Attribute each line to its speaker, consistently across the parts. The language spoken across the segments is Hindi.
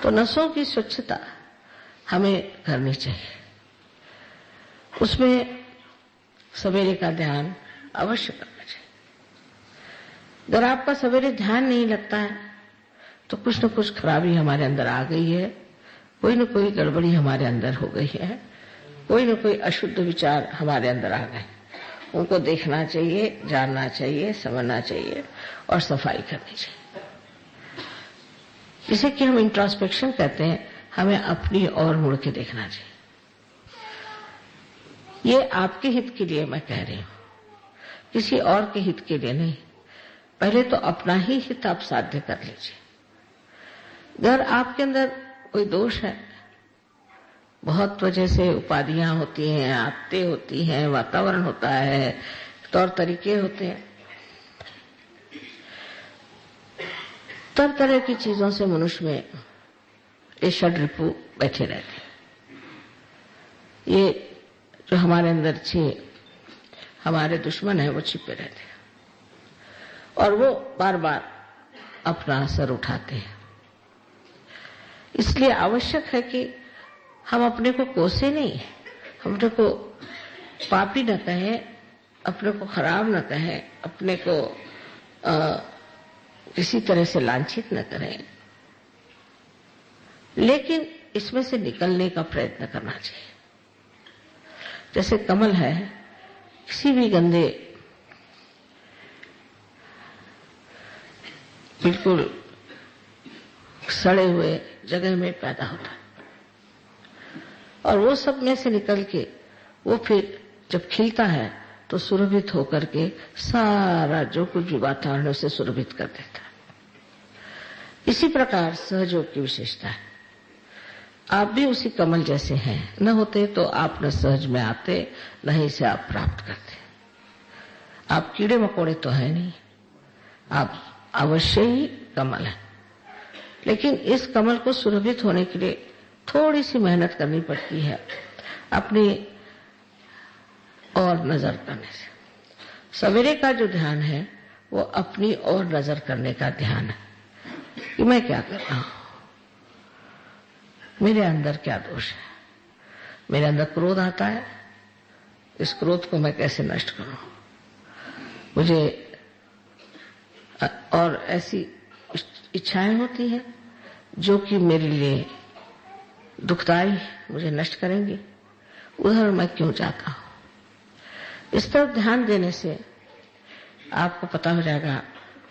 Speaker 1: तो नसों की स्वच्छता हमें करनी चाहिए। उसमें सवेरे का ध्यान अवश्य करना चाहिए। अगर आपका सवेरे ध्यान नहीं लगता है तो कुछ न कुछ खराबी हमारे अंदर आ गई है, कोई न कोई गड़बड़ी हमारे अंदर हो गई है, कोई न कोई अशुद्ध विचार हमारे अंदर आ गए। उनको देखना चाहिए, जानना चाहिए, समझना चाहिए और सफाई करनी चाहिए। इसे कि हम इंट्रोस्पेक्शन कहते हैं। हमें अपनी ओर मुड़ के देखना चाहिए। ये आपके हित के लिए मैं कह रही हूं, किसी और के हित के लिए नहीं। पहले तो अपना ही हित आप साध्य कर लीजिए। अगर आपके अंदर कोई दोष है, बहुत वजह से उपाधियां होती हैं, आदतें होती हैं, वातावरण होता है, तौर तरीके होते हैं, तरह तरह की चीजों से मनुष्य में ये षड्रिपु बैठे रहते हैं। ये जो हमारे अंदर हमारे दुश्मन है वो छिपे रहते हैं और वो बार बार अपना सर उठाते हैं। इसलिए आवश्यक है कि हम अपने को कोसे नहीं, हम अपने को पापी न कहें, अपने को खराब न कहें, अपने को किसी तरह से लांछित न करें, लेकिन इसमें से निकलने का प्रयत्न करना चाहिए। जैसे कमल है, किसी भी गंदे बिल्कुल सड़े हुए जगह में पैदा होता है और वो सब में से निकल के वो फिर जब खिलता है तो सुरभित होकर के सारा जो कुछ भी वातावरण उसे सुरभित कर देता है। इसी प्रकार सहयोग की विशेषता है। आप भी उसी कमल जैसे हैं। न होते तो आप न सहज में आते, न ही इसे आप प्राप्त करते। आप कीड़े मकोड़े तो है नहीं, आप अवश्य ही कमल है। लेकिन इस कमल को सुरभित होने के लिए थोड़ी सी मेहनत करनी पड़ती है, अपनी और नजर करने से। सवेरे का जो ध्यान है वो अपनी और नजर करने का ध्यान है कि मैं क्या कर रहा हूं, मेरे अंदर क्या दोष है, मेरे अंदर क्रोध आता है, इस क्रोध को मैं कैसे नष्ट करूं। मुझे और ऐसी इच्छाएं होती हैं जो कि मेरे लिए दुखदाई, मुझे नष्ट करेंगी, उधर मैं क्यों जाता हूं। इस तरफ ध्यान देने से आपको पता हो जाएगा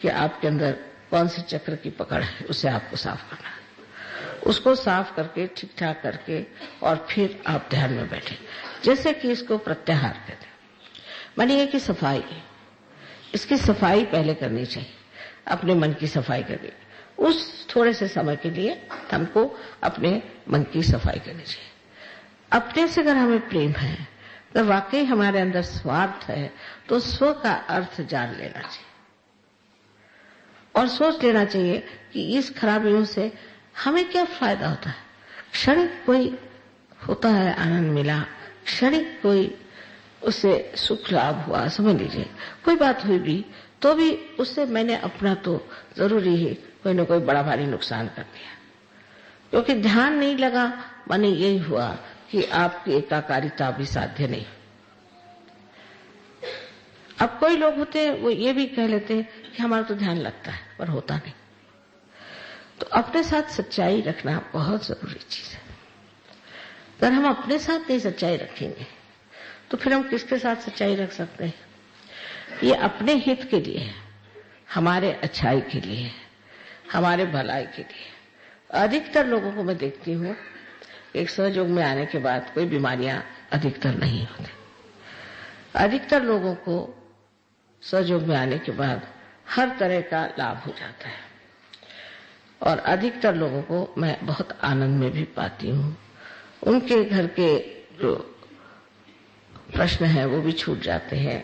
Speaker 1: कि आपके अंदर कौन सी चक्र की पकड़ है, उसे आपको साफ करना है। उसको साफ करके ठीक ठाक करके और फिर आप ध्यान में बैठे। जैसे कि इसको प्रत्याहार कहते हैं, मानिए कि सफाई, इसकी सफाई पहले करनी चाहिए। अपने मन की सफाई करनी, उस थोड़े से समय के लिए हमको अपने मन की सफाई करनी चाहिए। अपने से अगर हमें प्रेम है, अगर वाकई हमारे अंदर स्वार्थ है, तो स्व का अर्थ जान लेना चाहिए और सोच लेना चाहिए कि इस खराबियों से हमें क्या फायदा होता है। क्षणिक कोई होता है आनंद मिला, क्षणिक कोई उससे सुख लाभ हुआ, समझ लीजिए कोई बात हुई भी, तो भी उससे मैंने अपना तो जरूरी ही कोई न कोई बड़ा भारी नुकसान कर दिया, क्योंकि ध्यान नहीं लगा। माने यही हुआ कि आपकी एकाकारिता भी साध्य नहीं। अब कोई लोग होते हैं वो ये भी कह लेते हैं कि हमारा तो ध्यान लगता है, पर होता नहीं। तो अपने साथ सच्चाई रखना बहुत जरूरी चीज है। अगर हम अपने साथ नहीं सच्चाई रखेंगे तो फिर हम किसके साथ सच्चाई रख सकते हैं। ये अपने हित के लिए है, हमारे अच्छाई के लिए है, हमारे भलाई के लिए। अधिकतर लोगों को मैं देखती हूँ एक सहयोग में आने के बाद कोई बीमारियां अधिकतर नहीं होती। अधिकतर लोगों को सहयोग में आने के बाद हर तरह का लाभ हो जाता है और अधिकतर लोगों को मैं बहुत आनंद में भी पाती हूँ। उनके घर के जो प्रश्न है वो भी छूट जाते हैं,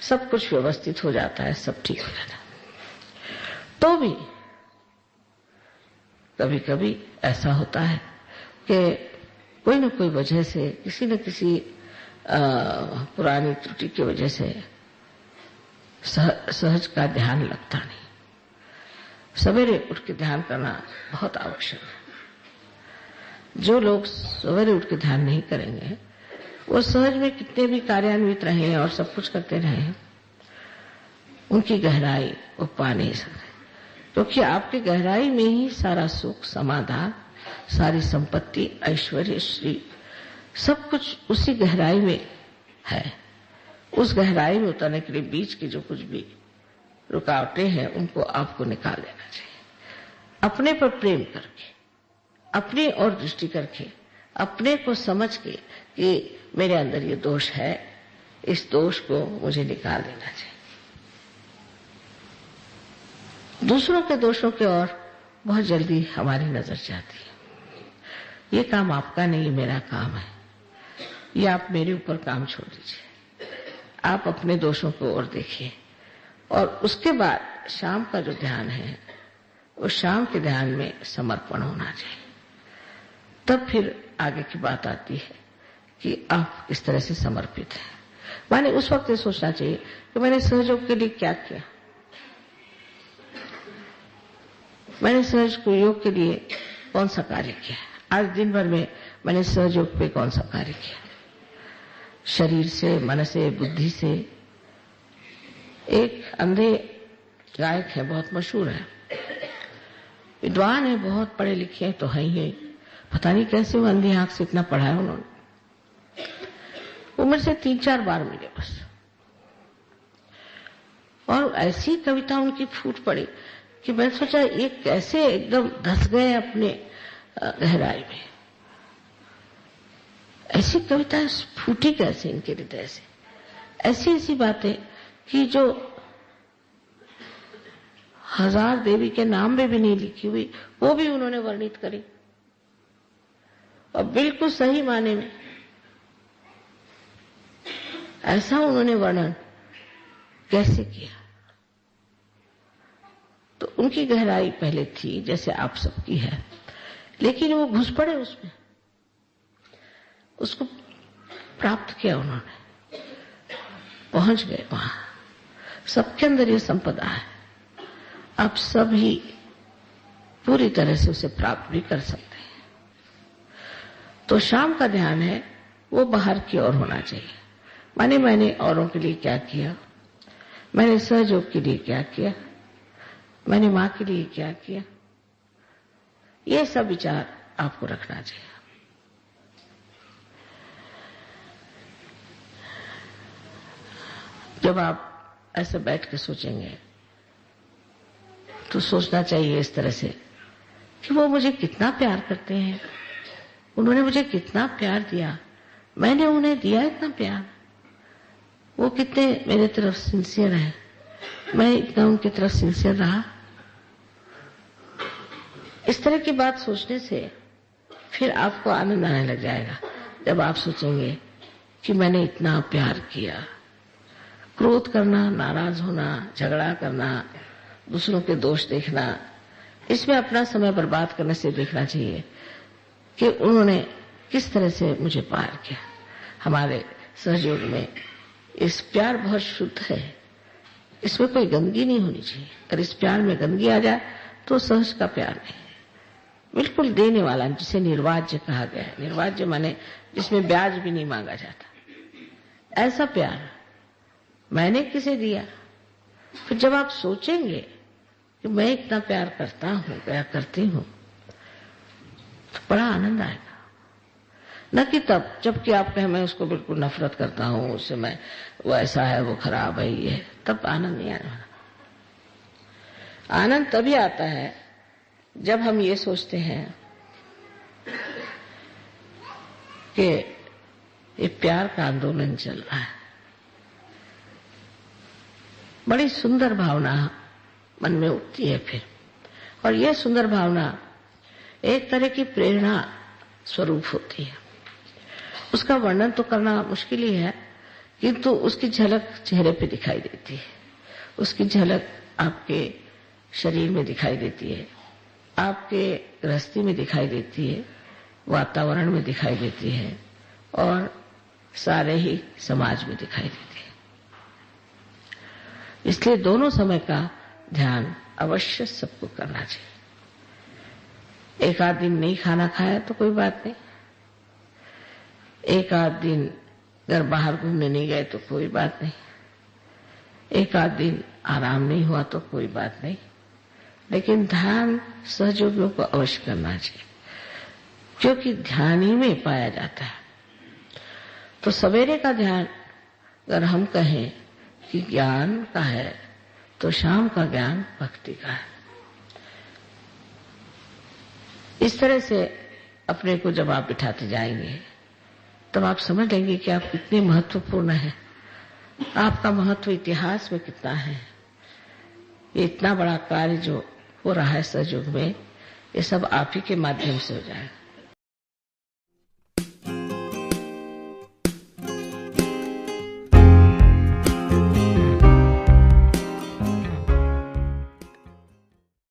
Speaker 1: सब कुछ व्यवस्थित हो जाता है, सब ठीक हो जाता है। तो भी कभी कभी ऐसा होता है कि कोई न कोई वजह से, किसी न किसी पुरानी त्रुटि की वजह से सहज का ध्यान लगता नहीं। सवेरे उठ के ध्यान करना बहुत आवश्यक है। जो लोग सवेरे उठ के ध्यान नहीं करेंगे वो सहज में कितने भी कार्यान्वित रहे और सब कुछ करते रहे, उनकी गहराई वो पा नहीं सकते, क्योंकि आपकी गहराई में ही सारा सुख, समाधान, सारी संपत्ति, ऐश्वर्य, श्री सब कुछ उसी गहराई में है। उस गहराई में उतरने के लिए बीच की जो कुछ भी रुकावटें हैं उनको आपको निकाल देना चाहिए। अपने पर प्रेम करके, अपनी ओर दृष्टि करके, अपने को समझ के कि मेरे अंदर ये दोष है, इस दोष को मुझे निकाल देना चाहिए। दूसरों के दोषों की ओर बहुत जल्दी हमारी नजर जाती है। ये काम आपका नहीं, मेरा काम है, ये आप मेरे ऊपर काम छोड़ दीजिए, आप अपने दोषों को ओर देखिए। और उसके बाद शाम का जो ध्यान है उस शाम के ध्यान में समर्पण होना चाहिए। तब फिर आगे की बात आती है कि आप किस तरह से समर्पित हैं। माने उस वक्त ये सोचना चाहिए कि मैंने सहयोग के लिए क्या किया, मैंने सहज को योग के लिए कौन सा कार्य किया, आज दिन भर में मैंने सहयोग पे कौन सा कार्य किया, शरीर से, मन से, बुद्धि से। एक अंधे गायक है, बहुत मशहूर है, विद्वान है, बहुत पढ़े लिखे हैं तो है ही, पता नहीं कैसे वो अंधी आंख से इतना पढ़ा है उन्होंने। उम्र से 3-4 बार मिले बस, और ऐसी कविता उनकी फूट पड़ी कि मैंने सोचा ये कैसे एकदम धस गए अपने गहराई में। ऐसी कविता फूटी कैसे इनके हृदय से, ऐसी ऐसी बातें कि जो 1000 देवी के नाम में भी नहीं लिखी हुई वो भी उन्होंने वर्णित करी, और बिल्कुल सही माने में ऐसा उन्होंने वर्णन कैसे किया। तो उनकी गहराई पहले थी जैसे आप सबकी है, लेकिन वो घुस पड़े उसमें, उसको प्राप्त किया उन्होंने, पहुंच गए वहां। सबके अंदर ये संपदा है, आप सभी पूरी तरह से उसे प्राप्त भी कर सकते हैं। तो शाम का ध्यान है वो बाहर की ओर होना चाहिए। माने मैंने औरों के लिए क्या किया, मैंने सहयोग के लिए क्या किया, मैंने मां के लिए क्या किया, ये सब विचार आपको रखना चाहिए। जब आप ऐसे बैठ के सोचेंगे तो सोचना चाहिए इस तरह से कि वो मुझे कितना प्यार करते हैं, उन्होंने मुझे कितना प्यार दिया, मैंने उन्हें दिया इतना प्यार, वो कितने मेरे तरफ सिंसियर है, मैं इतना उनकी तरफ सिंसियर रहा। इस तरह की बात सोचने से फिर आपको आनंद आने लग जाएगा। जब आप सोचेंगे कि मैंने इतना प्यार किया, क्रोध करना, नाराज होना, झगड़ा करना, दूसरों के दोष देखना, इसमें अपना समय बर्बाद करने से देखना चाहिए कि उन्होंने किस तरह से मुझे प्यार किया। हमारे सहयोग में इस प्यार बहुत शुद्ध है, इसमें कोई गंदगी नहीं होनी चाहिए। अगर इस प्यार में गंदगी आ जाए तो सहज का प्यार नहीं, बिल्कुल देने वाला, जिसे निर्वाज्य कहा गया है। निर्वाज्य माने जिसमें ब्याज भी नहीं मांगा जाता, ऐसा प्यार मैंने किसे दिया। फिर जब आप सोचेंगे कि मैं इतना प्यार करता हूं, क्या करती हूं, तो बड़ा आनंद आएगा। न कि तब जबकि आप कहें मैं उसको बिल्कुल नफरत करता हूं, उससे मैं, वो ऐसा है, वो खराब है, ये है, तब आनंद नहीं आएगा। आनंद तभी आता है जब हम ये सोचते हैं कि ये प्यार का आंदोलन चल रहा है। बड़ी सुंदर भावना मन में उठती है फिर, और यह सुंदर भावना एक तरह की प्रेरणा स्वरूप होती है। उसका वर्णन तो करना मुश्किल ही है, किंतु उसकी झलक चेहरे पे दिखाई देती है, उसकी झलक आपके शरीर में दिखाई देती है, आपके गृहस्थी में दिखाई देती है, वातावरण में दिखाई देती है, और सारे ही समाज में दिखाई देती है। इसलिए दोनों समय का ध्यान अवश्य सबको करना चाहिए। एक आध दिन नहीं खाना खाया तो कोई बात नहीं, एक आध दिन अगर बाहर घूमने नहीं गए तो कोई बात नहीं, एक आध दिन आराम नहीं हुआ तो कोई बात नहीं, लेकिन ध्यान सहयोगियों को अवश्य करना चाहिए, क्योंकि ध्यान ही में पाया जाता है। तो सवेरे का ध्यान अगर हम कहें कि ज्ञान का है, तो शाम का ज्ञान भक्ति का है। इस तरह से अपने को जब आप बिठाते जाएंगे तब आप समझ लेंगे कि आप कितने महत्वपूर्ण हैं, आपका महत्व इतिहास में कितना है। ये इतना बड़ा कार्य जो हो रहा है सहयोग में, ये सब आप ही के माध्यम से हो जाएगा।